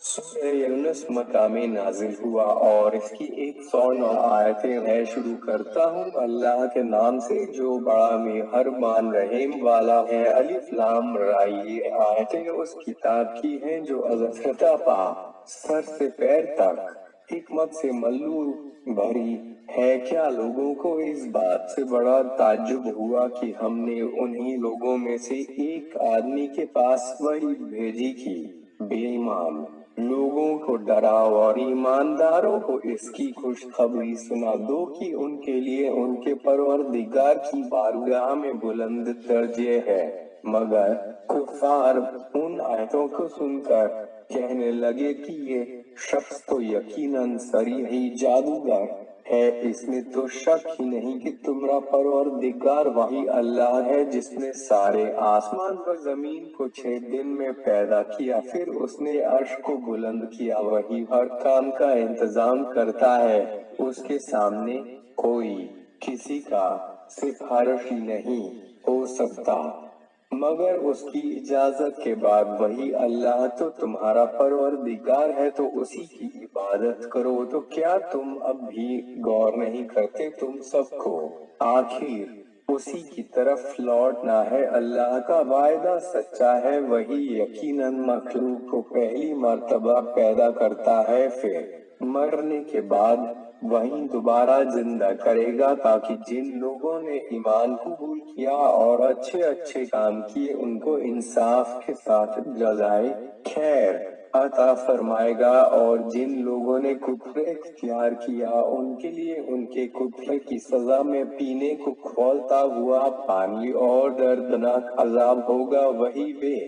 सूरह यूनुस मकामी नाजिल हुआ और इसकी 109 आयतें हैं। शुरू करता हूँ अल्लाह के नाम से जो बड़ा मेहरबान रहीम वाला है। अलिफ लाम रा, ये आयतें उस किताब की हैं जो अज़फ़ता पा सर से पैर तक हिकमत से मल्लू भरी है। क्या लोगों को इस बात से बड़ा ताज्जुब हुआ कि हमने उन्हीं लोगों में से एक आदमी के पास वही भेजी की बेईमान लोगों को डराओ और ईमानदारों को इसकी खुशखबरी सुना दो कि उनके लिए उनके परवरदिगार की बारगाह में बुलंद दर्जे है। मगर कुफार उन आयतों को सुनकर कहने लगे कि ये शख्स तो यकीनन सरीही जादूगर है। इसमें तो शक ही नहीं कि तुम्हारा परवरदिगार वही अल्लाह है जिसने सारे आसमान व जमीन को 6 दिन में पैदा किया, फिर उसने अर्श को बुलंद किया। वही हर काम का इंतजाम करता है, उसके सामने कोई किसी का सिफारिशी नहीं हो सकता मगर उसकी इजाजत के बाद। वही अल्लाह तो तुम्हारा परवरदिगार है, तो उसी की इबादत करो। तो क्या तुम अब भी गौर नहीं करते? तुम सबको आखिर उसी की तरफ लौटना है। अल्लाह का वायदा सच्चा है, वही यकीनन मखलूक को पहली मर्तबा पैदा करता है, फिर मरने के बाद वहीं दोबारा जिंदा करेगा, ताकि जिन लोगों ने ईमान कबूल किया और अच्छे अच्छे काम किए उनको इंसाफ के साथ जज़ाए खैर अता फरमाएगा। और जिन लोगों ने कुफ्र इख्तियार किया उनके लिए उनके कुफ्र की सजा में पीने को खौलता हुआ पानी और दर्दनाक अजाब होगा। वही वे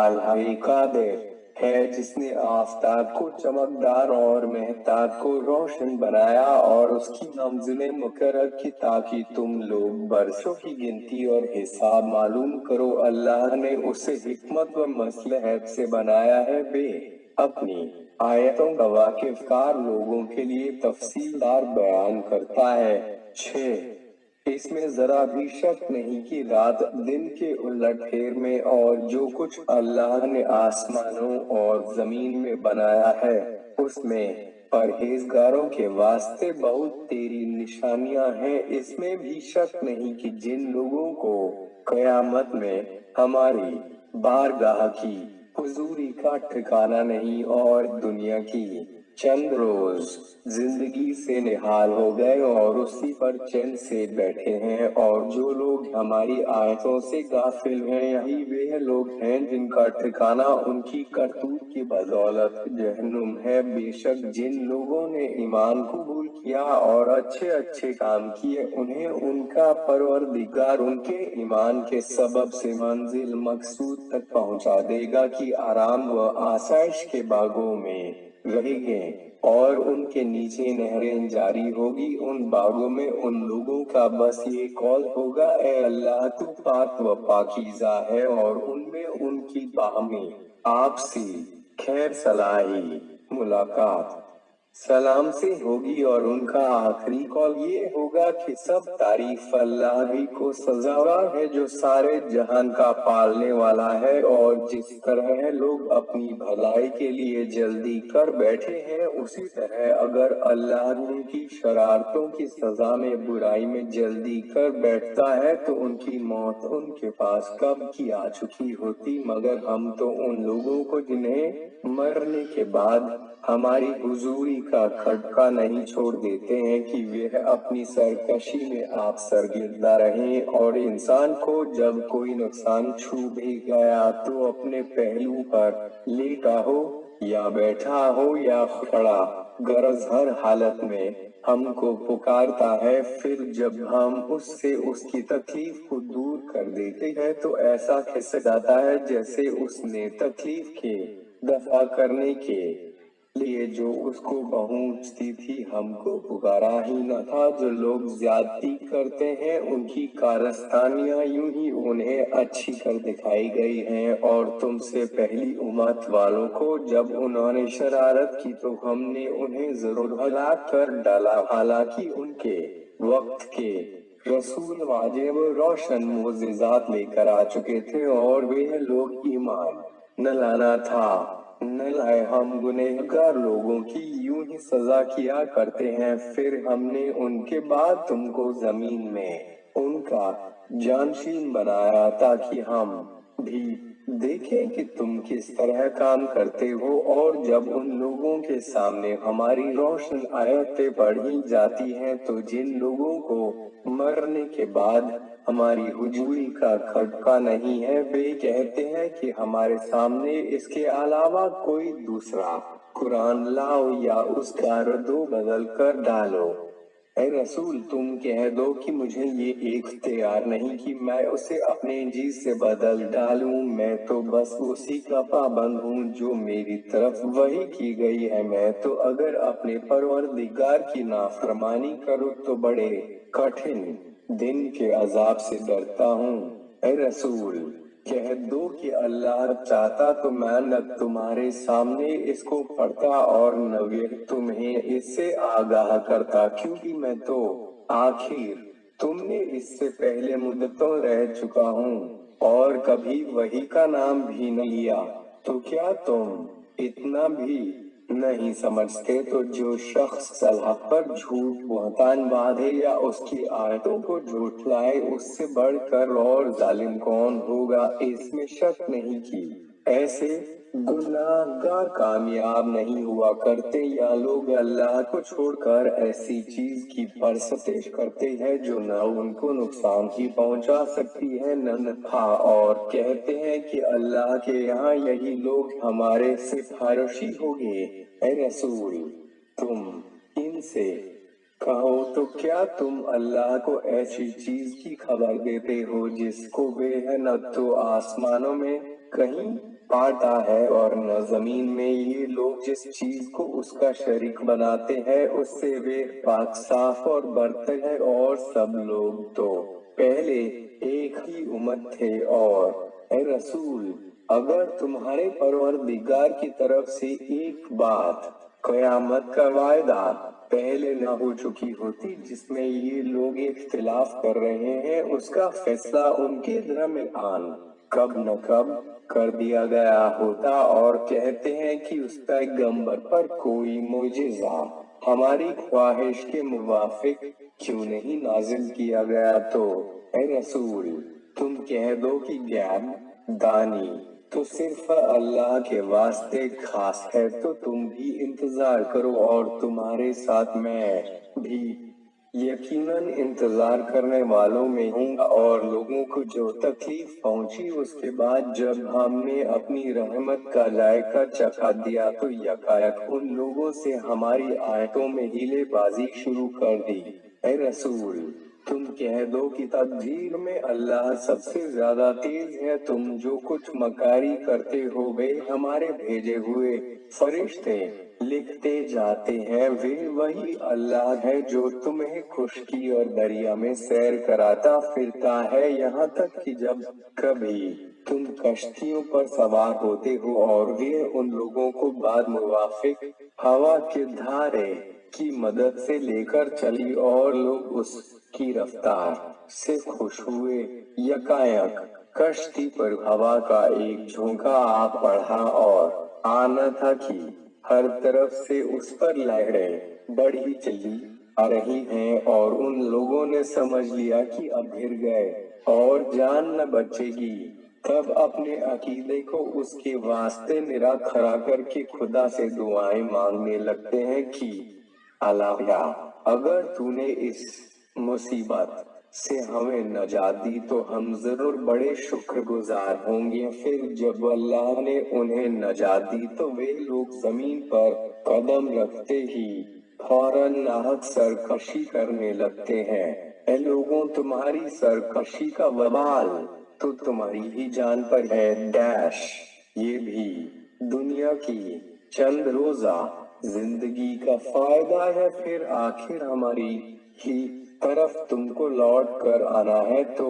अल्लाह कादिर है जिसने आफताब को चमकदार और मेहताब को रोशन बनाया और उसकी मंजिलें मुकर्रर की, ताकि तुम लोग बरसों की गिनती और हिसाब मालूम करो। अल्लाह ने उसे हिकमत व मसलहत से बनाया है। वे अपनी आयतों का वाकिफकार लोगों के लिए तफसीलदार बयान करता है। 6 इसमें जरा भी शक नहीं कि रात दिन के उलट फेर में और जो कुछ अल्लाह ने आसमानों और जमीन में बनाया है उसमें परहेजगारों के वास्ते बहुत तेरी निशानियां हैं। इसमें भी शक नहीं कि जिन लोगों को कयामत में हमारी बारगाह की हुजूरी का ठिकाना नहीं और दुनिया की चंद रोज जिंदगी से निहाल हो गए और उसी पर चैन से बैठे हैं। और जो लोग हमारी आयतों से गाफिल हैं, यही वे लोग हैं जिनका ठिकाना उनकी करतूत की बदौलत जहन्नुम है। बेशक जिन लोगों ने ईमान कबूल किया और अच्छे अच्छे काम किए उन्हें उनका परवरदिगार उनके ईमान के सबब से मंजिल मकसूद तक पहुंचा देगा कि आराम व आसाइश के बागों में रहेंगे और उनके नीचे नहरें जारी होगी। उन बागों में उन लोगों का बस ये कौल होगा, ए अल्लाह तू पाक व पाकीज़ा है। और उनमें उनकी बाहमी आपसी खैर सलाही मुलाकात सलाम से होगी और उनका आखिरी कौल ये होगा कि सब तारीफ अल्लाह ही को सजावार है जो सारे जहान का पालने वाला है। और जिस तरह लोग अपनी भलाई के लिए जल्दी कर बैठे हैं, उसी तरह अगर अल्लाह उनकी शरारतों की सजा में बुराई में जल्दी कर बैठता है तो उनकी मौत उनके पास कब की आ चुकी होती। मगर हम तो उन लोगों को जिन्हें मरने के बाद हमारी हुजूरी का खटका नहीं छोड़ देते हैं कि वे अपनी सरकशी में आप सरगिर्दा रहें। और इंसान को जब कोई नुकसान छू भी गया तो अपने पहलू पर लेटा हो या बैठा हो या खड़ा, गरज हर हालत में हमको पुकारता है। फिर जब हम उससे उसकी तकलीफ को दूर कर देते हैं तो ऐसा खिस जाता है जैसे उसने तकलीफ के दफा करने के लिए जो उसको पहुंचती थी हमको पुकारा ही न था। जो लोग ज्यादती करते हैं उनकी कारस्तानियां यूं ही उन्हें अच्छी कर दिखाई गई हैं। और तुमसे पहली उम्मत वालों को जब उन्होंने शरारत की तो हमने उन्हें जरूर हलाक कर डाला, हालांकि उनके वक्त के रसूल वाजिब रोशन मोजिज़ात लेकर आ चुके थे और वे लोग ईमान न लाना था न लाए। हम गुनहगार लोगों की यूं ही सजा किया करते हैं, फिर हमने उनके बाद तुमको जमीन में उनका जानशीन बनाया ताकि हम भी देखें कि तुम किस तरह काम करते हो। और जब उन लोगों के सामने हमारी रोशन आयतें पढ़ी जाती हैं तो जिन लोगों को मरने के बाद हमारी हुजूरी का खटका नहीं है, वे कहते हैं कि हमारे सामने इसके अलावा कोई दूसरा कुरान लाओ या उसका रद्दो बदल कर डालो। ऐ रसूल, तुम कह दो कि मुझे ये इख्तियार नहीं कि मैं उसे अपने जी से बदल डालूं, मैं तो बस उसी का पाबंद हूँ जो मेरी तरफ वही की गई है। मैं तो अगर अपने परवरदिगार की नाफरमानी करूँ तो बड़े कठिन दिन के अजाब से डरता हूँ। ऐ रसूल, कह दो कि अल्लाह चाहता तो मैं न तुम्हारे सामने इसको पढ़ता और न वे तुम्हें इससे आगाह करता, क्योंकि मैं तो आखिर तुमने इससे पहले मुद्दतों रह चुका हूँ और कभी वही का नाम भी न लिया। तो क्या तुम इतना भी नहीं समझते? तो जो शख्स अल्लाह पर झूठ बुहतान बांधे या उसकी आयतों को झूठलाए, उससे बढ़कर और जालिम कौन होगा? इसमें शक नहीं कि ऐसे गुनाहगार कामयाब नहीं हुआ करते या लोग अल्लाह को छोड़कर ऐसी चीज की परस्तिश करते हैं जो न उनको नुकसान ही पहुंचा सकती है न नफा, और कहते हैं कि अल्लाह के यहाँ यही लोग हमारे सिफारिशी होंगे। ऐ रसूल, तुम इनसे कहो तो क्या तुम अल्लाह को ऐसी चीज की खबर देते हो जिसको वे न तो आसमानों में कहीं पाता है और न जमीन में? ये लोग जिस चीज को उसका शरीक बनाते हैं उससे वे पाक साफ और बरतर है, और सब लोग तो पहले एक ही उम्मत थे। और ऐ रसूल, अगर तुम्हारे परवरदिगार की तरफ से एक बात कयामत का वायदा पहले न हो चुकी होती जिसमें ये लोग इख्तिलाफ कर रहे हैं, उसका फैसला उनके दरमियान कब न कब कर दिया गया होता। और कहते हैं कि उस पैगंबर पर कोई मुजिजा हमारी ख्वाहिश के मुवाफिक क्यों नहीं नाजिल किया गया? तो ऐ रसूल, तुम कह दो कि ज्ञान दानी तो सिर्फ अल्लाह के वास्ते खास है, तो तुम भी इंतजार करो और तुम्हारे साथ मैं भी यकीनन इंतजार करने वालों में हूँ। और लोगों को जो तकलीफ पहुंची उसके बाद जब हमने अपनी रहमत का जायका चखा दिया तो यकायक उन लोगों से हमारी आयतों में हीलेबाजी शुरू कर दी। ऐ रसूल, तुम कह दो कि तदबीर में अल्लाह सबसे ज्यादा तेज है। तुम जो कुछ मकारी करते हो वे हमारे भेजे हुए फरिश्ते लिखते जाते हैं। वे वही अल्लाह है जो तुम्हें खुशकी और दरिया में सैर कराता फिरता है, यहाँ तक कि जब कभी तुम कश्तियों पर सवार होते हो और वे उन लोगों को बाद मुवाफिक हवा के धारे की मदद से लेकर चली और लोग उसकी रफ्तार से खुश हुए। यकायक कश्ती पर हवा का एक झोंका आ पड़ा और आना था कि हर तरफ से उस पर लहरें बढ़ी चली आ रही हैं, और उन लोगों ने समझ लिया कि अब घिर गए और जान न बचेगी। तब अपने अकीदे को उसके वास्ते निरा खड़ा करके खुदा से दुआएं मांगने लगते हैं कि अल्लाह, अगर तूने इस मुसीबत से हमें नजात दी तो हम जरूर बड़े शुक्रगुजार होंगे। फिर जब अल्लाह ने उन्हें नजात दी तो वे लोग जमीन पर कदम रखते ही फौरन नाहक सरकशी करने लगते हैं। ऐ लोगों, तुम्हारी सरकशी का वबाल तो तुम्हारी ही जान पर है। डैश ये भी दुनिया की चंद रोजा जिंदगी का फायदा है, फिर आखिर हमारी ही तरफ तुमको लौट कर आना है। तो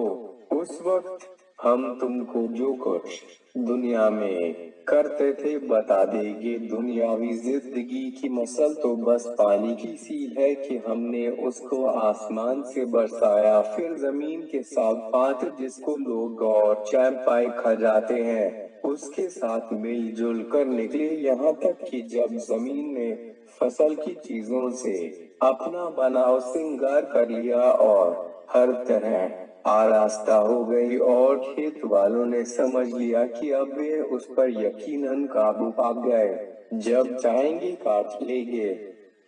उस वक्त हम तुमको जो कुछ दुनिया में करते थे बता देंगे। दुनियावी जिंदगी की मसल तो बस पानी की सी है कि हमने उसको आसमान से बरसाया, फिर जमीन के साथ पात जिसको लोग और चाय खा जाते हैं उसके साथ मिलजुल कर निकले, यहाँ तक कि जब जमीन ने फसल की चीजों से अपना बनाव सिंगार कर लिया और हर तरह आरास्ता हो गई और खेत वालों ने समझ लिया कि अब वे उस पर यकीनन काबू पा गए, जब चाहेंगे काट लेंगे।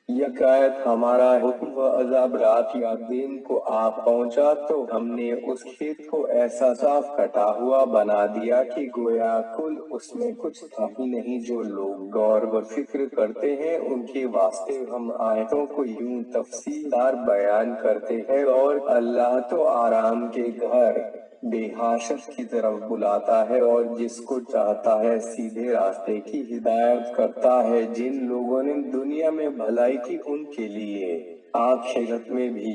यकायत हमारा हुक्म व अजाब रात या दिन को आ पहुंचा तो हमने उस खेत को ऐसा साफ कटा हुआ बना दिया कि गोया कुल उसमें कुछ था ही नहीं। जो लोग गौर व फिक्र करते हैं उनके वास्ते हम आयतों को यूं तफसीलदार बयान करते हैं। और अल्लाह तो आराम के घर बेहाशत की तरफ बुलाता है और जिसको चाहता है सीधे रास्ते की हिदायत करता है। जिन लोगों ने दुनिया में भलाई की उनके लिए आखिरत में भी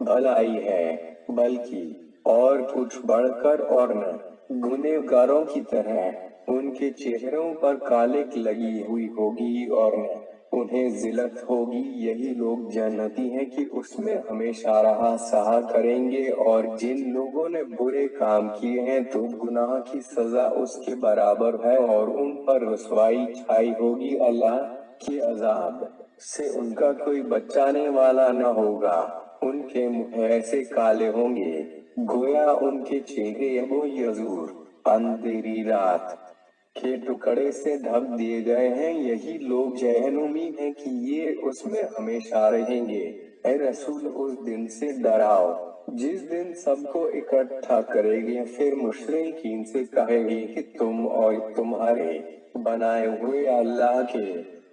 भलाई है, बल्कि और कुछ बढ़कर, और न गुनहगारों की तरह उनके चेहरों पर कालिक लगी हुई होगी और न उन्हें जिल्लत होगी। यही लोग जन्नती हैं कि उसमें हमेशा रहा सहा करेंगे। और जिन लोगों ने बुरे काम किए हैं तो गुनाह की सजा उसके बराबर है और उन पर रुसवाई छाई होगी। अल्लाह के अजाब से उनका कोई बचाने वाला न होगा। उनके मुंह ऐसे काले होंगे गोया उनके चेहरे वो यजूर अंधेरी रात के टुकड़े से ढक दिए गए हैं। यही लोग जहन्नुमी हैं कि ये उसमें हमेशा रहेंगे। ऐ रसूल उस दिन से डराओ जिस दिन सबको इकट्ठा करेंगे, फिर मुशरिकीन से कहेंगे कि तुम और तुम्हारे बनाए हुए अल्लाह के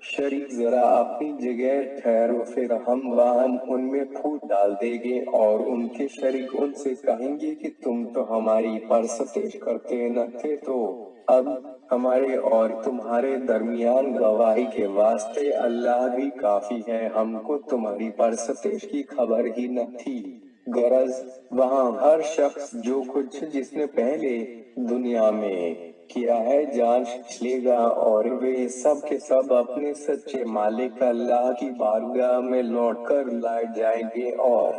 शरीक जरा अपनी जगह ठहरो, फिर हम वहां उनमें फूट डाल देंगे। और उनके शरीक उनसे कहेंगे कि तुम तो हमारी परस्तिश करते न थे, तो अब हमारे और तुम्हारे दरमियान गवाही के वास्ते अल्लाह भी काफी है, हमको तुम्हारी परस्तिश की खबर ही न थी। गरज वहाँ हर शख्स जो कुछ जिसने पहले दुनिया में किया है जांच लेगा और वे सब के सब अपने सच्चे मालिक अल्लाह की बारगाह में लौट कर लाए जाएंगे। और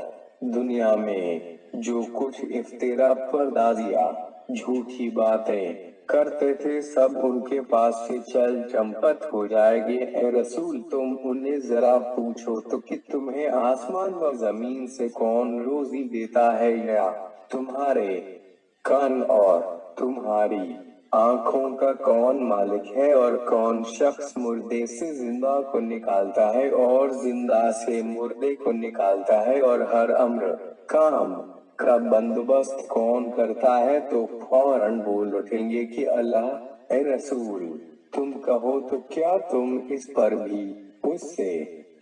दुनिया में जो कुछ इफ्तिरा पर्दाजिया झूठी बातें करते थे सब उनके पास से चल चंपत हो जाएंगे। ऐ रसूल तुम उन्हें जरा पूछो तो कि तुम्हें आसमान व जमीन से कौन रोजी देता है, या तुम्हारे कान और तुम्हारी आंखों का कौन मालिक है, और कौन शख्स मुर्दे से जिंदा को निकालता है और जिंदा से मुर्दे को निकालता है, और हर अम्र काम का बंदोबस्त कौन करता है। तो फौरन बोल उठेंगे कि अल्लाह। ऐ रसूल तुम कहो तो क्या तुम इस पर भी उससे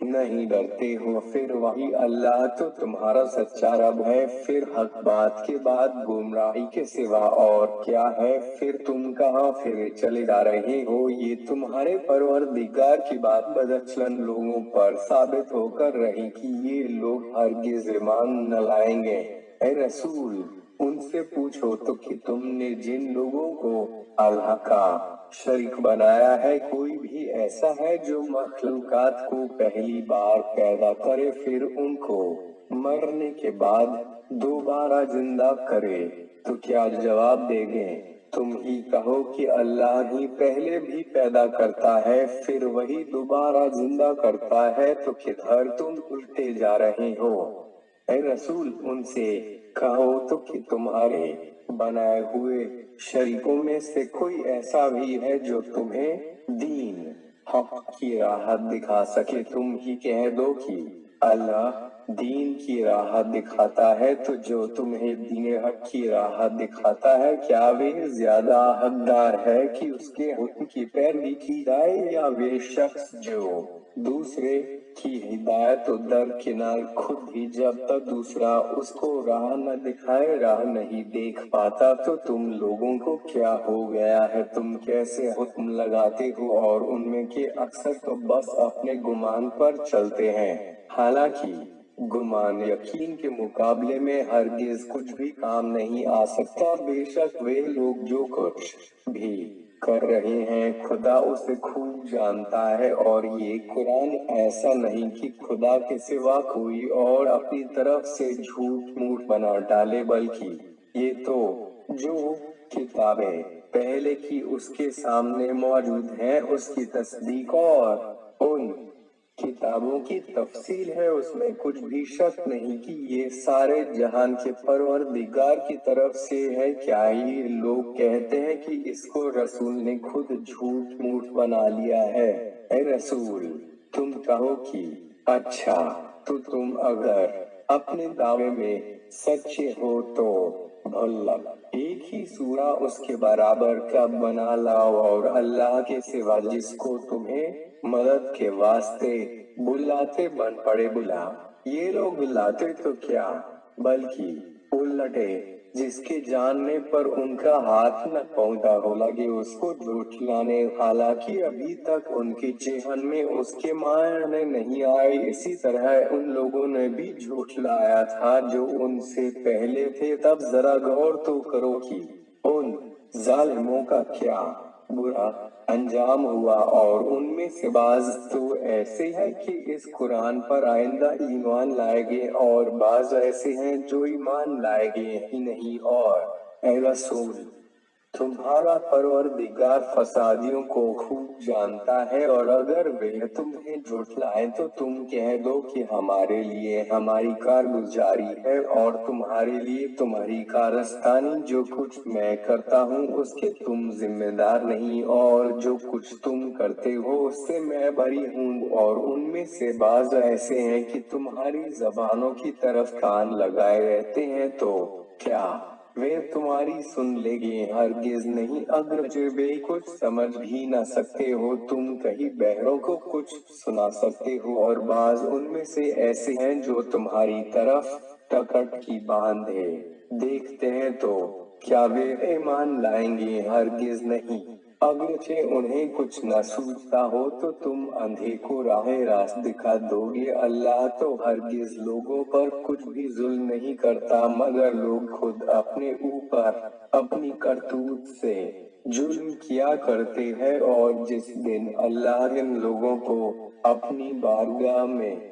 नहीं डरते हो? फिर वही अल्लाह तो तुम्हारा सच्चा रब है, फिर हक बात के बाद गुमराही के सिवा और क्या है? फिर तुम कहाँ फिरे चले जा रहे हो? ये तुम्हारे परवरदिगार की बात बदचलन लोगों पर साबित होकर रही कि ये लोग हरगिज़ ईमान न लाएंगे। ऐ रसूल उनसे पूछो तो कि तुमने जिन लोगों को अल्लाह का शरीक बनाया है, कोई भी ऐसा है जो मखलूकात को पहली बार पैदा करे फिर उनको मरने के बाद दोबारा जिंदा करे? तो क्या जवाब देंगे? तुम ही कहो कि अल्लाह ही पहले भी पैदा करता है फिर वही दोबारा जिंदा करता है, तो किधर तुम उल्टे जा रहे हो? ऐ रसूल उनसे कहो तो कि तुम्हारे बनाए हुए शरीकों में से कोई ऐसा भी है जो तुम्हें दीन हक की राह दिखा सके? तुम ही कह दो कि अल्लाह दीन की राह दिखाता है, तो जो तुम्हें दीन हक की राह दिखाता है क्या वे ज्यादा हकदार है कि उसके हुक्म की पैरवी की जाए, या वे शख्स जो दूसरे की हिदायत दरकिनार खुद ही जब तक दूसरा उसको राह न दिखाए राह नहीं देख पाता? तो तुम लोगों को क्या हो गया है? तुम कैसे हुक्म लगाते हो और उनमें के अक्सर तो बस अपने गुमान पर चलते हैं। हालांकि गुमान यकीन के मुकाबले में हरगिज कुछ भी काम नहीं आ सकता। बेशक वे लोग जो कुछ भी कर रहे हैं खुदा उसे खूब जानता है, और ये कुरान ऐसा नहीं कि खुदा के सिवा कोई और अपनी तरफ से झूठ मूठ बना डाले, बल्कि ये तो जो किताबें पहले की उसके सामने मौजूद हैं उसकी तस्दीक और उन किताबों की तफसील है। उसमें कुछ भी शक नहीं कि ये सारे जहान के परवरदिगार की तरफ से है। क्या ये लोग कहते हैं कि इसको रसूल ने खुद झूठ मूठ बना लिया है? ए रसूल, तुम कहो कि अच्छा, तो तुम अगर अपने दावे में सच्चे हो तो भला एक ही सूरा उसके बराबर का बना लाओ, और अल्लाह के सिवा जिसको तुम्हें मदद के वास्ते बुलाते बन पड़े बुला। ये लोग बुलाते तो क्या, बल्कि उलटे जिसके जानने पर उनका हाथ न पहुंचा हो लगे उसको झूठलाने। हालांकि अभी तक उनके चेहन में उसके मायने नहीं आए। इसी तरह उन लोगों ने भी झूठलाया था जो उनसे पहले थे। तब जरा गौर तो करो कि उन जालिमों का क्या बुरा अंजाम हुआ। और उनमें से बाज तो ऐसे हैं कि इस कुरान पर आइंदा ईमान लाएंगे, और बाज ऐसे हैं जो ईमान लाएंगे ही नहीं। और ऐ रसूल, तुम्हारा परवरदिगार फसादियों को खूब जानता है, और अगर वे तुम्हें झुठलाएं तो तुम कह दो कि हमारे लिए हमारी कारगुजारी है और तुम्हारे लिए तुम्हारी कारस्तानी। जो कुछ मैं करता हूँ उसके तुम जिम्मेदार नहीं, और जो कुछ तुम करते हो उससे मैं बरी हूँ। और उनमें से बाज ऐसे हैं कि तुम्हारी जबानों की तरफ कान लगाए रहते हैं, तो क्या वे तुम्हारी सुन लेंगे? हरगिज नहीं, अगरचे वे कुछ समझ भी न सकते हो। तुम कहीं बहरों को कुछ सुना सकते हो, और बाज उनमें से ऐसे हैं जो तुम्हारी तरफ टकट की बांधे देखते हैं, तो क्या वे ईमान लाएंगे? हरगिज नहीं, अगरचे उन्हें कुछ न सूझता हो तो तुम अंधे को राह रास्त दिखा दोगे। अल्लाह तो हरगिज लोगों पर कुछ भी जुल्म नहीं करता, मगर लोग खुद अपने ऊपर अपनी करतूत से जुल्म किया करते हैं। और जिस दिन अल्लाह इन लोगों को अपनी बारगाह में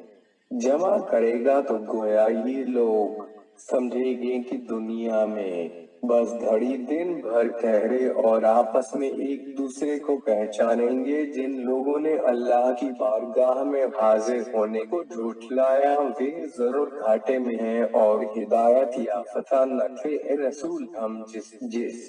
जमा करेगा तो गोया ये लोग समझेंगे कि दुनिया में बस घड़ी दिन भर ठहरे और आपस में एक दूसरे को पहचानेंगे। जिन लोगों ने अल्लाह की बारगाह में हाजिर होने को झूठलाया वे जरूर घाटे में हैं और हिदायत याफ्ता न थे। ए रसूल, हम जिस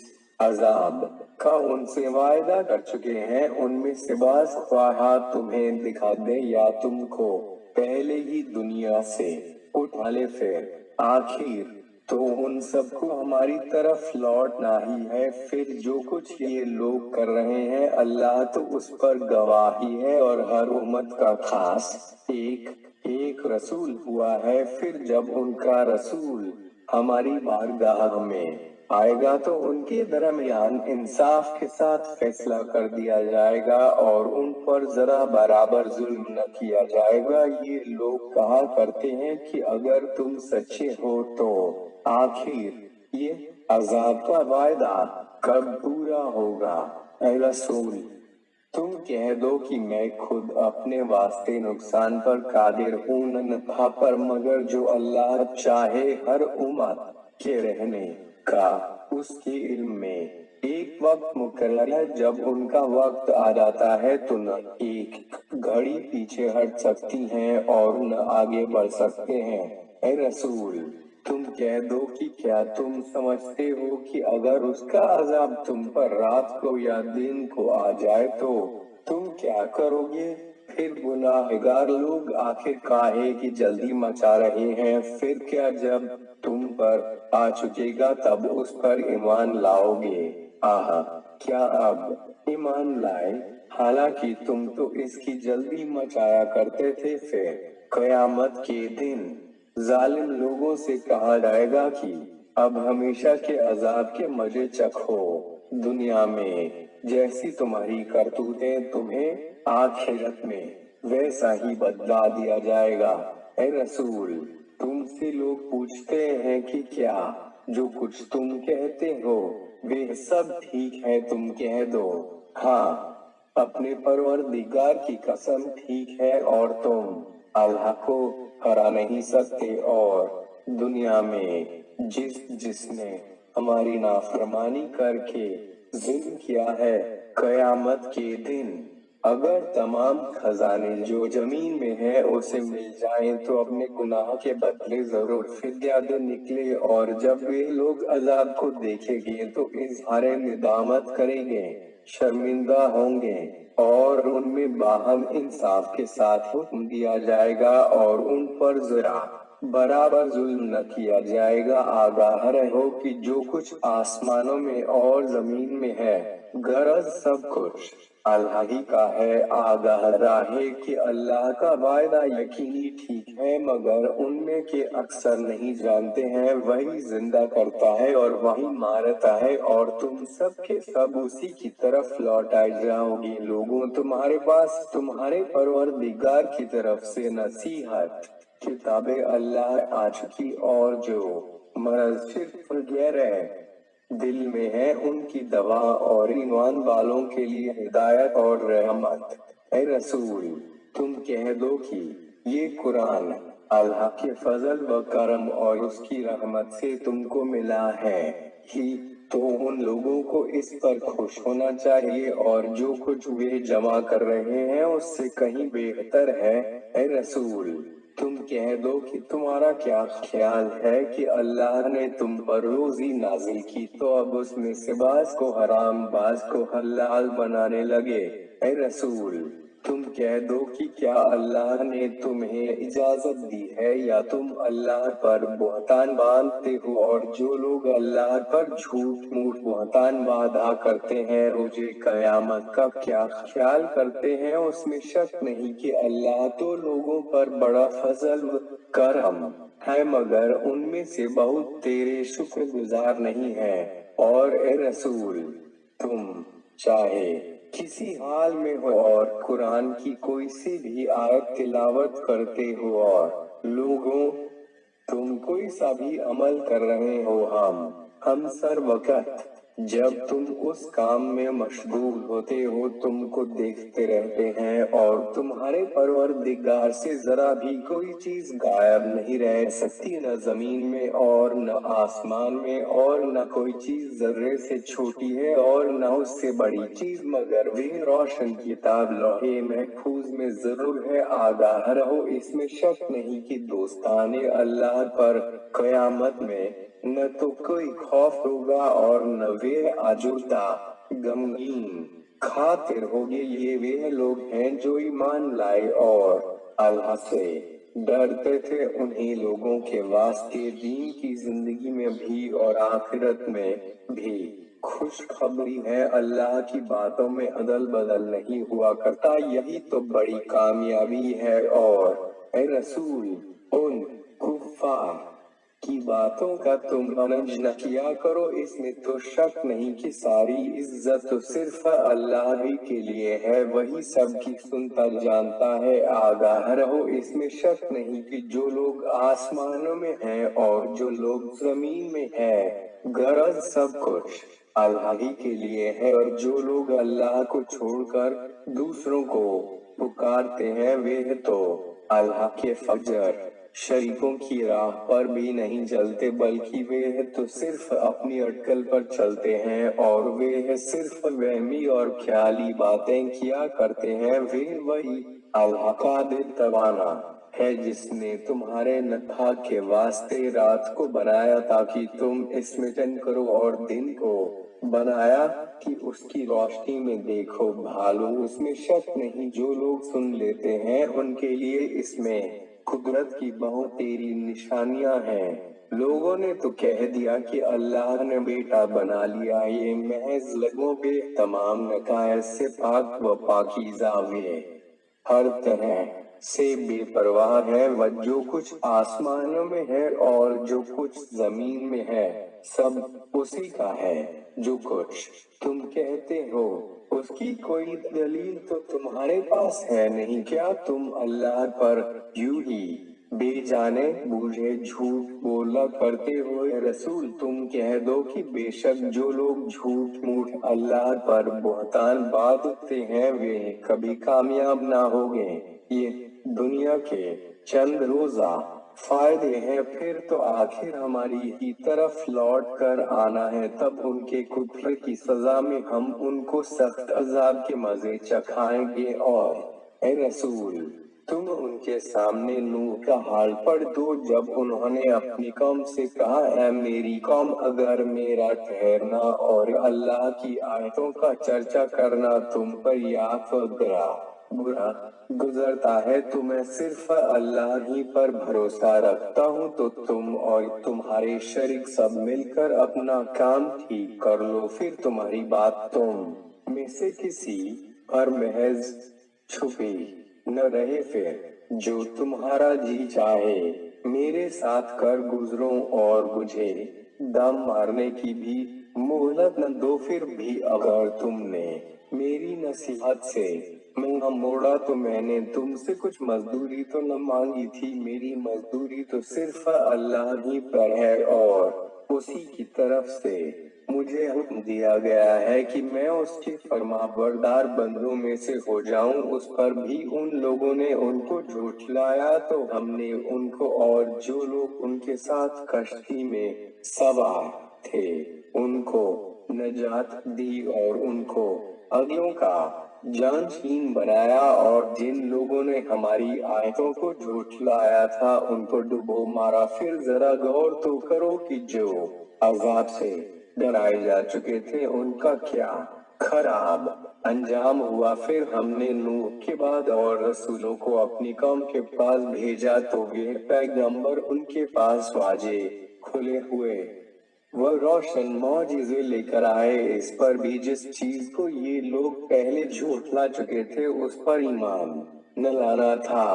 अजाब का उनसे वायदा कर चुके हैं उनमें से बास ख्वाहात तुम्हें दिखा दे या तुमको पहले ही दुनिया से उठा ले, फिर आखिर तो उन सबको हमारी तरफ लौटना ही है। फिर जो कुछ ये लोग कर रहे हैं अल्लाह तो उस पर गवाही है, और हर उम्मत का खास एक रसूल हुआ है। फिर जब उनका रसूल हमारी बारगाह में आएगा तो उनके दरमियान इंसाफ के साथ फैसला कर दिया जाएगा, और उन पर जरा बराबर जुल्म न किया जाएगा। ये लोग कहा करते हैं कि अगर तुम सच्चे हो तो आखिर ये अजाब का वायदा कब पूरा होगा? ऐ रसूल, तुम कह दो कि मैं खुद अपने वास्ते नुकसान पर कादिर हूँ न नफा पर, मगर जो अल्लाह चाहे हर उम्मत के रहने का उसके इल्म में एक वक्त मुकर्रर है। जब उनका वक्त आ जाता है तो न एक घड़ी पीछे हट सकती हैं और न आगे बढ़ सकते हैं। ऐ रसूल, तुम कह दो कि क्या तुम समझते हो कि अगर उसका अजाब तुम पर रात को या दिन को आ जाए तो तुम क्या करोगे? फिर गुनाहगार लोग आखिर काहे की जल्दी मचा रहे हैं? फिर क्या जब तुम पर आ चुकेगा तब उस पर ईमान लाओगे? आह, क्या अब ईमान लाए? हालांकि तुम तो इसकी जल्दी मचाया करते थे। फिर कयामत के दिन जालिम लोगों से कहा जाएगा कि अब हमेशा के अजाब के मजे चखो। दुनिया में जैसी तुम्हारी करतूतें तुम्हें आखिरत में वैसा ही बदला दिया जाएगा। اے رسول، تم سے لوگ پوچھتے ہیں کہ کیا جو کچھ تم کہتے ہو وہ سب ٹھیک ہے؟ تم کہہ دو ہاں، اپنے پروردگار کی قسم ٹھیک ہے، اور تم اللہ کو ہرا نہیں سکتے۔ اور دنیا میں جس نے ہماری نافرمانی کر کے ظلم کیا ہے، قیامت کے دن اگر تمام خزانے جو زمین میں ہیں اسے مل جائیں تو اپنے گناہ کے بدلے ضرور فدیہ دے نکلے، اور جب وہ لوگ عذاب کو دیکھیں گے تو اظہار ندامت کریں گے، شرمندہ ہوں گے، اور ان میں باہم انصاف کے ساتھ حکم دیا جائے گا اور ان پر ذرا برابر ظلم نہ کیا جائے گا۔ آگاہ رہو کہ جو کچھ آسمانوں میں اور زمین میں ہے، غرض سب کچھ اللہ ہی کا ہے۔ آگاہ رہے کہ اللہ کا وعدہ یقینی ٹھیک ہے، مگر ان میں کے اکثر نہیں جانتے ہیں۔ وہی زندہ کرتا ہے اور وہی مارتا ہے، اور تم سب کے سب اسی کی طرف لوٹائے جاؤ گے۔ لوگوں، تمہارے پاس تمہارے پروردگار کی طرف سے نصیحت کتاب اللہ آ چکی، اور جو مرض شرک وغیرہ دل میں ہے ان کی دوا اور ایمان والوں کے لیے ہدایت اور رحمت۔ اے رسول، تم کہہ دو کہ یہ قرآن اللہ کے فضل و کرم اور اس کی رحمت سے تم کو ملا ہے ہی تو ان لوگوں کو اس پر خوش ہونا چاہیے، اور جو کچھ وہ جمع کر رہے ہیں اس سے کہیں بہتر ہے۔ اے رسول، تم کہہ دو کہ تمہارا کیا خیال ہے کہ اللہ نے تم پر روزی نازل کی تو اب اس میں سے بعض کو حرام بعض کو حلال بنانے لگے۔ اے رسول، تم کہہ دو کہ کیا اللہ نے تمہیں اجازت دی ہے یا تم اللہ پر بہتان باندھتے ہو؟ اور جو لوگ اللہ پر جھوٹ موٹ بہتان وعدہ کرتے ہیں روز قیامت کا کیا خیال کرتے ہیں؟ اس میں شک نہیں کہ اللہ تو لوگوں پر بڑا فضل و کرم ہے، مگر ان میں سے بہت تیرے شکر گزار نہیں ہیں۔ اور اے رسول، تم چاہے کسی حال میں ہو اور قرآن کی کوئی سی بھی آیت تلاوت کرتے ہو اور لوگوں تم کوئی سا بھی عمل کر رہے ہو، ہم سر وقت جب تم اس کام میں مشغول ہوتے ہو تم کو دیکھتے رہتے ہیں، اور تمہارے پروردگار سے ذرا بھی کوئی چیز غائب نہیں رہ سکتی، نہ زمین میں اور نہ آسمان میں، اور نہ کوئی چیز ذرے سے چھوٹی ہے اور نہ اس سے بڑی چیز، مگر وہ روشن کتاب لوح محفوظ میں ضرور ہے۔ آگاہ رہو، اس میں شک نہیں کہ دوستانے اللہ پر قیامت میں نہ تو کوئی خوف ہوگا اور نہ وہ آجودہ غمگین خاطر ہوگے۔ یہ وہ لوگ ہیں جو ایمان لائے اور اللہ سے ڈرتے تھے، انہی لوگوں کے واسطے دین کی زندگی میں بھی اور آخرت میں بھی خوشخبری ہے۔ اللہ کی باتوں میں عدل بدل نہیں ہوا کرتا، یہی تو بڑی کامیابی ہے۔ اور اے رسول، ان کفار کی باتوں کا تم رنج نہ کیا کرو، اس میں تو شک نہیں کہ ساری عزت تو صرف اللہ ہی کے لیے ہے، وہی سب کی سنتا جانتا ہے۔ آگاہ رہو، اس میں شک نہیں کہ جو لوگ آسمانوں میں ہیں اور جو لوگ زمین میں ہیں، غرض سب کچھ اللہ ہی کے لیے ہے، اور جو لوگ اللہ کو چھوڑ کر دوسروں کو پکارتے ہیں وہ تو اللہ کے فجر شریکوں کی راہ پر بھی نہیں چلتے، بلکہ وہ تو صرف اپنی اٹکل پر چلتے ہیں، اور وہ صرف وہمی اور خیالی باتیں کیا کرتے ہیں۔ وہ وہی اللہ قادر توانا ہے جس نے تمہارے نفع کے واسطے رات کو بنایا تاکہ تم اس میں چین کرو، اور دن کو بنایا کہ اس کی روشنی میں دیکھو بھالو۔ اس میں شک نہیں جو لوگ سن لیتے ہیں ان کے لیے اس میں قدرت کی بہت تیری نشانیاں ہیں۔ لوگوں نے تو کہہ دیا کہ اللہ نے بیٹا بنا لیا، یہ محض لوگوں پہ تمام نقائص سے پاک و پاکیزہ ہوئے، ہر طرح سے بے پرواہ ہے۔ وہ جو کچھ آسمانوں میں ہے اور جو کچھ زمین میں ہے سب اسی کا ہے۔ جو کچھ تم کہتے ہو اس کی کوئی دلیل تو تمہارے پاس ہے نہیں، کیا تم اللہ پر یوں ہی बे जाने बूझे झूठ बोला करते हो रसूल, तुम कह दो कि बेशक जो लोग झूठ मूठ अल्लाह पर बुहतान बांधते हैं वे कभी कामयाब ना होंगे। ये दुनिया के चंद रोजा फायदे हैं, फिर तो आखिर हमारी ही तरफ लौट कर आना है, तब उनके कुफ्र की सजा में हम उनको सख्त अजाब के मजे चखाएंगे। और ए रसूल, तुम उनके सामने नूह का हाल पढ़ दो जब उन्होंने अपनी कौम से कहा, ऐ मेरी कौम, अगर मेरा ठहरना और अल्लाह की आयतों का चर्चा करना तुम पर या फगरा बुरा गुजरता है तो मैं सिर्फ अल्लाह ही पर भरोसा रखता हूँ, तो तुम और तुम्हारे शरीक सब मिलकर अपना काम ठीक कर लो, फिर तुम्हारी बात तुम में से किसी पर महज छुपी न रहे, फिर जो तुम्हारा जी चाहे मेरे साथ कर गुजरो और मुझे दम मारने की भी मोहलत न दो, फिर भी अगर तुमने मेरी नसीहत से मुंह मोड़ा तो मैंने तुमसे कुछ मजदूरी तो न मांगी थी, मेरी मजदूरी तो सिर्फ अल्लाह ही पर है और उसी की तरफ से मुझे हुक्म दिया गया है कि मैं उसके फरमाबरदार बंदों में से हो जाऊं। उस पर भी उन लोगों ने उनको झूठलाया तो हमने उनको और जो लोग उनके साथ कश्ती में सवार थे उनको नजात दी और उनको अगलों का जानशीन बनाया, और जिन लोगों ने हमारी आयतों को झूठलाया था उनको डुबो मारा। फिर जरा गौर तो करो कि जो अजाब से डराए जा चुके थे उनका क्या खराब अंजाम हुआ। फिर हमने नूह के बाद और रसूलों को अपनी कौम के पास भेजा तो वे पैगंबर उनके पास वाजे खुले हुए वह रोशन मौजिज़े लेकर आए, इस पर भी जिस चीज को ये लोग पहले झूठला चुके थे उस पर ईमान न लाना था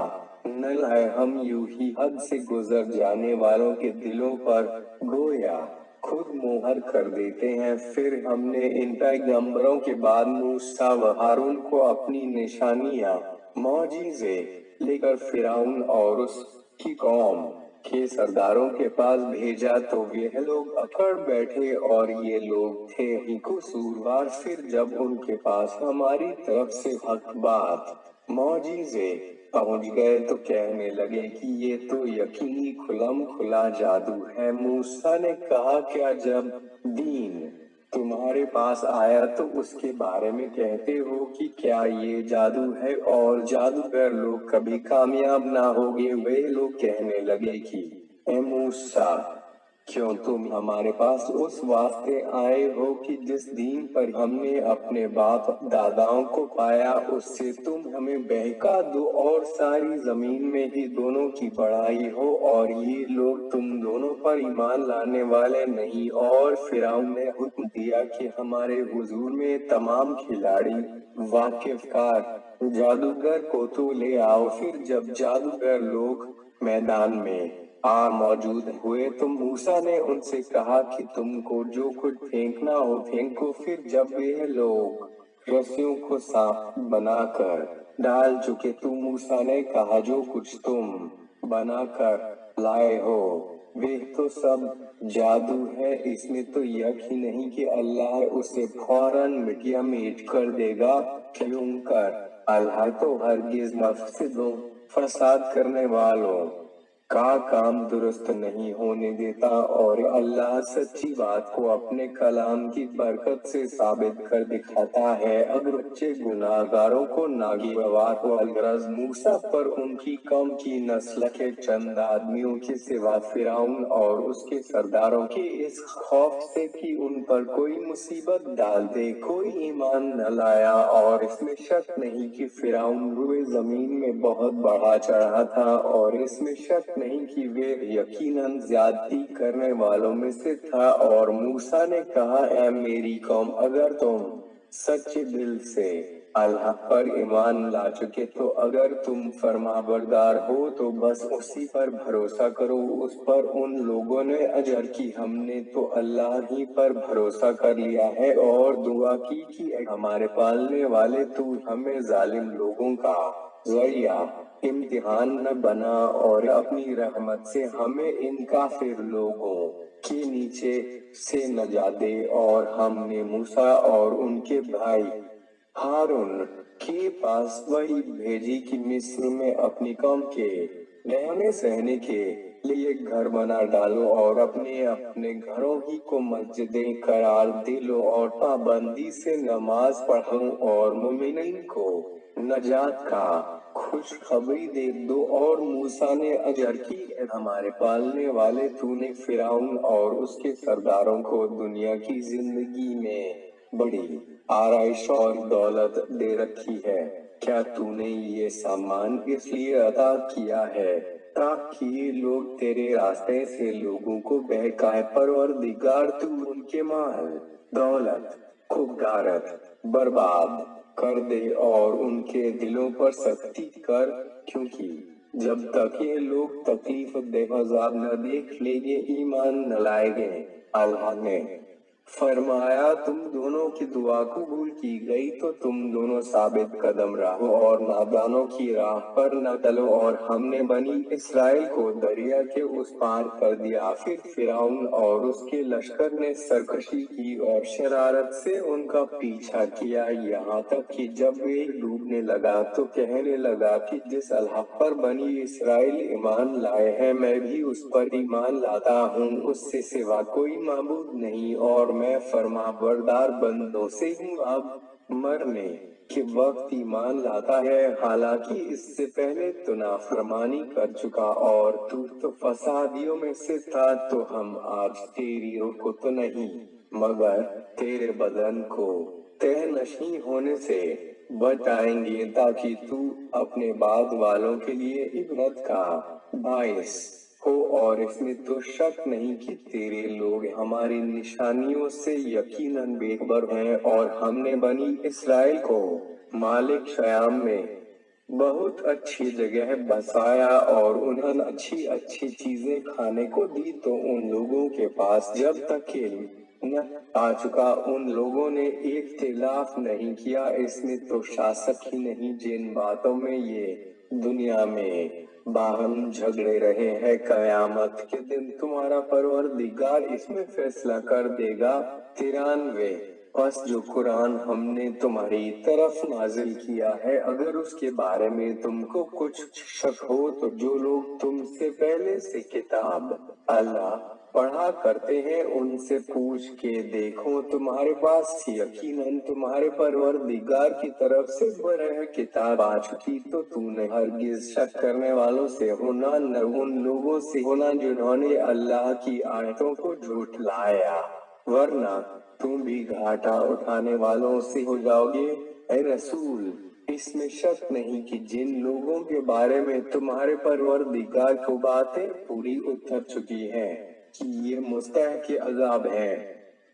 न लाए। हम यूं ही हद से गुजर जाने वालों के दिलों पर गोया खुद मोहर कर देते हैं। फिर हमने इन पैगंबरों के बाद मूसा व हारून को अपनी निशानियां मौजिज़े लेकर फिरौन और उसकी कौम के सरदारों के पास भेजा तो वे लोग अकड़ बैठे और ये लोग थे ही कसूरवार। फिर जब उनके पास हमारी तरफ से हक बात मौजिज़े पहुंच गए तो कहने लगे कि ये तो यकीनी खुलम खुला जादू है। मूसा ने कहा, क्या जब दीन तुम्हारे पास आया तो उसके बारे में कहते हो कि क्या ये जादू है और जादूगर लोग कभी कामयाब ना होंगे। वे लोग कहने लगे कि ए मूसा, क्यों तुम हमारे पास उस वास्ते आए हो कि जिस दीन पर हमने अपने बाप दादाओं को पाया उससे तुम हमें बहका दो और सारी जमीन में ही दोनों की बड़ाई हो, और ये लोग तुम दोनों पर ईमान लाने वाले नहीं। और फिरौन ने हुक्म दिया कि हमारे हुजूर में तमाम खिलाड़ी वाकिफकार जादूगर को तो ले आओ। फिर जब जादूगर लोग मैदान में आ मौजूद हुए तो मूसा ने उनसे कहा कि तुमको जो कुछ फेंकना हो फेंको। फिर जब वे लोग रस्सियों को सांप बनाकर डाल चुके तो मूसा ने कहा, जो कुछ तुम बनाकर लाए हो वे तो सब जादू है, इसमें तो यकीन नहीं कि अल्लाह उसे फौरन मिटिया मीट कर देगा, क्यों कर अल्लाह तो हरगिज मफसिदों फसाद करने वालों का काम दुरुस्त नहीं होने देता। और अल्लाह सच्ची बात को अपने कलाम की बरकत से साबित कर दिखाता है। अगर बच्चे गुनाहगारों को नागीवार मूसा पर उनकी कौम की नस्ल के चंद आदमियों के सिवा फिरौन और उसके सरदारों के इस खौफ से कि उन पर कोई मुसीबत डाल दे कोई ईमान न लाया। और इसमें शक नहीं कि फिरौन रुए जमीन में बहुत बढ़ा चढ़ा था, और इसमें शक नहीं कि वे यकीनन ज्यादती करने वालों में से था। और मूसा ने कहा, ऐ मेरी कौम, अगर तुम सच्चे दिल से अल्लाह पर ईमान ला चुके तो अगर तुम फरमाबरदार हो तो बस उसी पर भरोसा करो। उस पर उन लोगों ने अजर की, हमने तो अल्लाह ही पर भरोसा कर लिया है, और दुआ की कि हमारे पालने वाले तू हमें जालिम लोगों का ذریعہ امتحان نہ بنا اور اپنی رحمت سے ہمیں ان کافر لوگوں کے نیچے سے نجات دے۔ اور ہم نے موسیٰ اور ان کے بھائی ہارون کے پاس وحی بھیجی کہ مصر میں اپنی قوم کے رہنے سہنے کے لیے گھر بنا ڈالو اور اپنے اپنے گھروں ہی کو مسجدیں قرار دے لو اور پابندی سے نماز پڑھو اور مومنین کو نجات کا خوشخبری دے دو۔ اور موسیٰ نے اجر کی، اے ہمارے پالنے والے، تو نے فرعون اور اس کے سرداروں کو دنیا کی زندگی میں بڑی آرائش اور دولت دے رکھی ہے۔ کیا تو نے یہ سامان اس لیے عطا کیا ہے تاکہ یہ لوگ تیرے راستے سے لوگوں کو بہکائے؟ پروردگار تو ان کے مال دولت کو غارت برباد کر دے اور ان کے دلوں پر سختی کر، کیونکہ جب تک یہ لوگ تکلیف دہ عذاب نہ دیکھ لیں گے ایمان نہ لائیں گے۔ اللہ نے فرمایا تم دونوں کی دعا قبول کی گئی تو تم دونوں ثابت قدم رہو اور نادانوں کی راہ پر نہ چلو۔ اور ہم نے بنی اسرائیل کو دریا کے اس پار کر دیا، پھر فرعون اور اس کے لشکر نے سرکشی کی اور شرارت سے ان کا پیچھا کیا، یہاں تک کہ جب وہ ڈوبنے لگا تو کہنے لگا کہ جس اللہ پر بنی اسرائیل ایمان لائے ہیں میں بھی اس پر ایمان لاتا ہوں، اس سے سوا کوئی معبود نہیں اور میں فرما بردار بندوں سے ہوں۔ اب مرنے کے وقت ایمان لاتا ہے، حالانکہ اس سے پہلے تو نافرمانی کر چکا اور تو فسادیوں میں سے تھا، تو ہم آج تیری روح کو تو نہیں مگر تیرے بدن کو تہ نشین ہونے سے بچائیں گے تاکہ تو اپنے بعد والوں کے لیے عبرت کا باعث ہو۔ اور اس میں تو شک نہیں کہ تیرے لوگ ہماری نشانیوں سے یقیناً بے خبر ہیں۔ اور ہم نے بنی اسرائیل کو مالک شیام میں بہت اچھی جگہ بسایا اور انہیں اچھی اچھی چیزیں کھانے کو دی، تو ان لوگوں کے پاس جب تک علم نہ آ چکا ان لوگوں نے اختلاف نہیں کیا۔ اس میں تو شک ہی نہیں جن باتوں میں یہ دنیا میں باہم جھگڑے رہے ہیں، قیامت کے دن تمہارا پروردگار اس میں فیصلہ کر دے گا۔ 93 پس جو قرآن ہم نے تمہاری طرف نازل کیا ہے، اگر اس کے بارے میں تم کو کچھ شک ہو تو جو لوگ تم سے پہلے سے کتاب اللہ پڑھا کرتے ہیں ان سے پوچھ کے دیکھو، تمہارے پاس یقیناً تمہارے پروردگار کی طرف سے برہ کتاب آ چکی، تو نے ہرگز شک کرنے والوں سے ہونا نہ ان لوگوں سے ہونا جنہوں نے اللہ کی آیتوں کو جھٹلایا، ورنہ تم بھی گھاٹا اٹھانے والوں سے ہو جاؤ گے۔ اے رسول، اس میں شک نہیں کہ جن لوگوں کے بارے میں تمہارے پروردگار کو باتیں پوری اتر چکی ہیں کہ یہ مستحق عذاب ہے،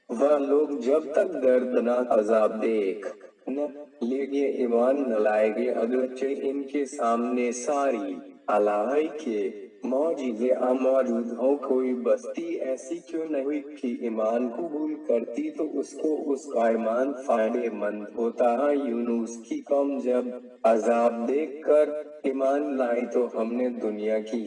وہ لوگ جب تک دردناک عذاب دیکھ نہ لیں گے ایمان نہ لائیں گے، اگرچہ ان کے سامنے ساری اللہ کے معجزے موجود ہوں۔ کوئی بستی ایسی کیوں نہیں ہوئی کہ ایمان قبول کرتی تو اس کو اس کا ایمان فائدے مند ہوتا ہے۔ یونس کی قوم جب عذاب دیکھ کر ایمان لائی تو ہم نے دنیا کی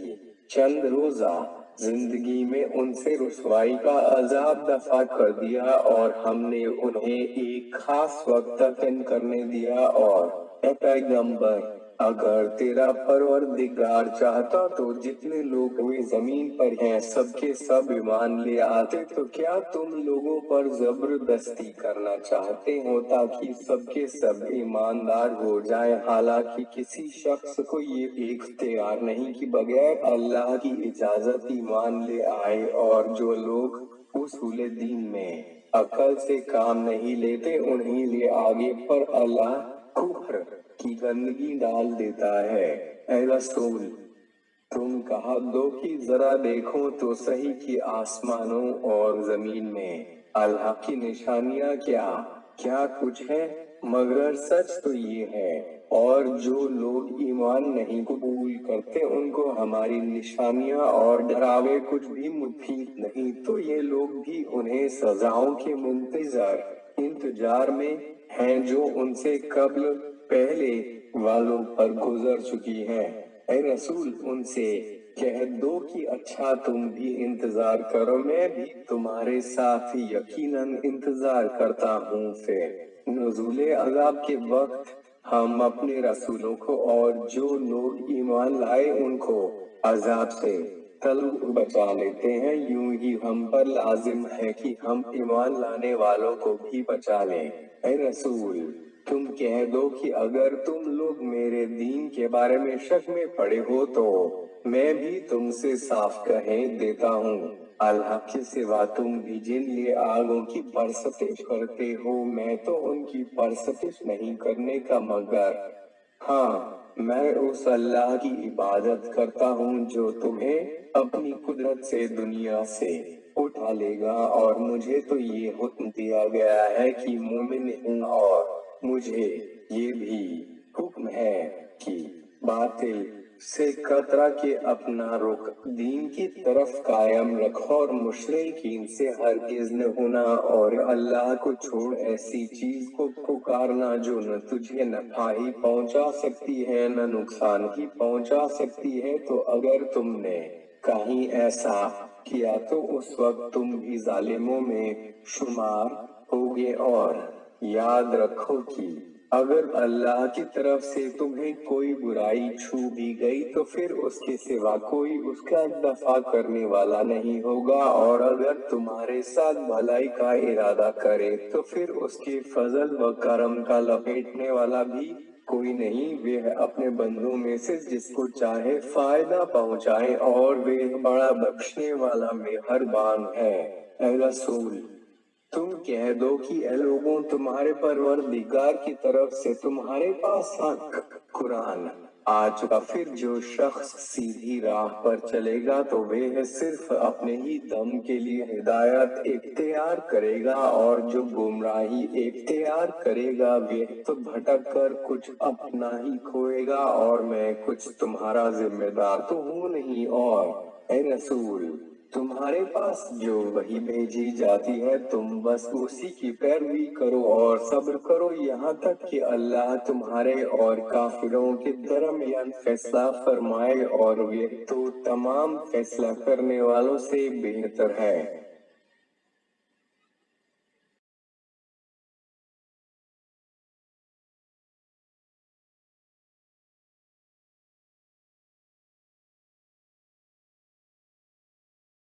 چند روزہ زندگی میں ان سے رسوائی کا عذاب دفع کر دیا اور ہم نے انہیں ایک خاص وقت تک کرنے دیا۔ اور اے پیغمبر، اگر تیرا پروردگار چاہتا تو جتنے لوگ ہوئے زمین پر ہیں سب کے سب ایمان لے آتے، تو کیا تم لوگوں پر زبردستی کرنا چاہتے ہو تاکہ سب کے سب ایماندار ہو جائیں؟ حالانکہ کسی شخص کو یہ اختیار نہیں کہ بغیر اللہ کی اجازت ایمان لے آئے، اور جو لوگ اصول دین میں عقل سے کام نہیں لیتے انہیں لے آگے پر اللہ کفر کی گندگی ڈال دیتا ہے۔ اے رسول، تم کہہ دو کہ ذرا دیکھو تو صحیح کہ آسمانوں اور زمین میں اللہ کی نشانیاں کیا کیا کچھ ہے، مگر سچ تو یہ ہے، اور جو لوگ ایمان نہیں قبول کرتے ان کو ہماری نشانیاں اور ڈراوے کچھ بھی مفید نہیں، تو یہ لوگ بھی انہیں سزاؤں کے منتظر انتظار میں ہیں جو ان سے قبل پہلے والوں پر گزر چکی ہے۔ اے رسول ان سے کہہ دو کہ اچھا تم بھی انتظار کرو، میں بھی تمہارے ساتھ یقیناً انتظار کرتا ہوں۔ پھر نزول عذاب کے وقت ہم اپنے رسولوں کو اور جو لوگ ایمان لائے ان کو عذاب سے طلب بچا لیتے ہیں، یوں ہی ہم پر لازم ہے کہ ہم ایمان لانے والوں کو بھی بچا لیں۔ اے رسول تم کہہ دو کہ اگر تم لوگ میرے دین کے بارے میں شک میں پڑے ہو تو میں بھی تم سے صاف کہہ دیتا ہوں، اللہ کے سوا تم بھی جن یہ آگوں کی پرستش کرتے ہو میں تو ان کی پرستش نہیں کرنے کا، مگر ہاں میں اس اللہ کی عبادت کرتا ہوں جو تمہیں اپنی قدرت سے دنیا سے اٹھا لے گا، اور مجھے تو یہ حکم دیا گیا ہے کہ مومن ہوں، اور مجھے یہ بھی حکم ہے کہ باطل سے کترا کے اپنا رخ دین کی طرف قائم رکھو اور مشرکین سے ہرگز نہ ہونا، اور اللہ کو چھوڑ ایسی چیز کو پکارنا جو نہ تجھے نفع ہی پہنچا سکتی ہے نہ نقصان ہی پہنچا سکتی ہے، تو اگر تم نے کہیں ایسا کیا تو اس وقت تم بھی ظالموں میں شمار ہوگے، اور یاد رکھو کہ اگر اللہ کی طرف سے تمہیں کوئی برائی چھو بھی گئی تو پھر اس کے سوا کوئی اس کا دفاع کرنے والا نہیں ہوگا، اور اگر تمہارے ساتھ بھلائی کا ارادہ کرے تو پھر اس کے فضل و کرم کا لپیٹنے والا بھی کوئی نہیں، وہ اپنے بندوں میں سے جس کو چاہے فائدہ پہنچائے اور وہ بڑا بخشنے والا مہربان ہے۔ اے رسول تم کہہ دو کہ اے لوگوں تمہارے پروردگار کی طرف سے تمہارے پاس حق قرآن آ چکا، پھر جو شخص سیدھی راہ پر چلے گا تو وہ صرف اپنے ہی دم کے لیے ہدایت اختیار کرے گا، اور جو گمراہی اختیار کرے گا وہ تو بھٹک کر کچھ اپنا ہی کھوئے گا، اور میں کچھ تمہارا ذمہ دار تو ہوں نہیں۔ اور اے رسول تمہارے پاس جو وحی بھیجی جاتی ہے تم بس اسی کی پیروی کرو اور صبر کرو یہاں تک کہ اللہ تمہارے اور کافروں کے درمیان فیصلہ فرمائے، اور وہ تو تمام فیصلہ کرنے والوں سے بہتر ہے۔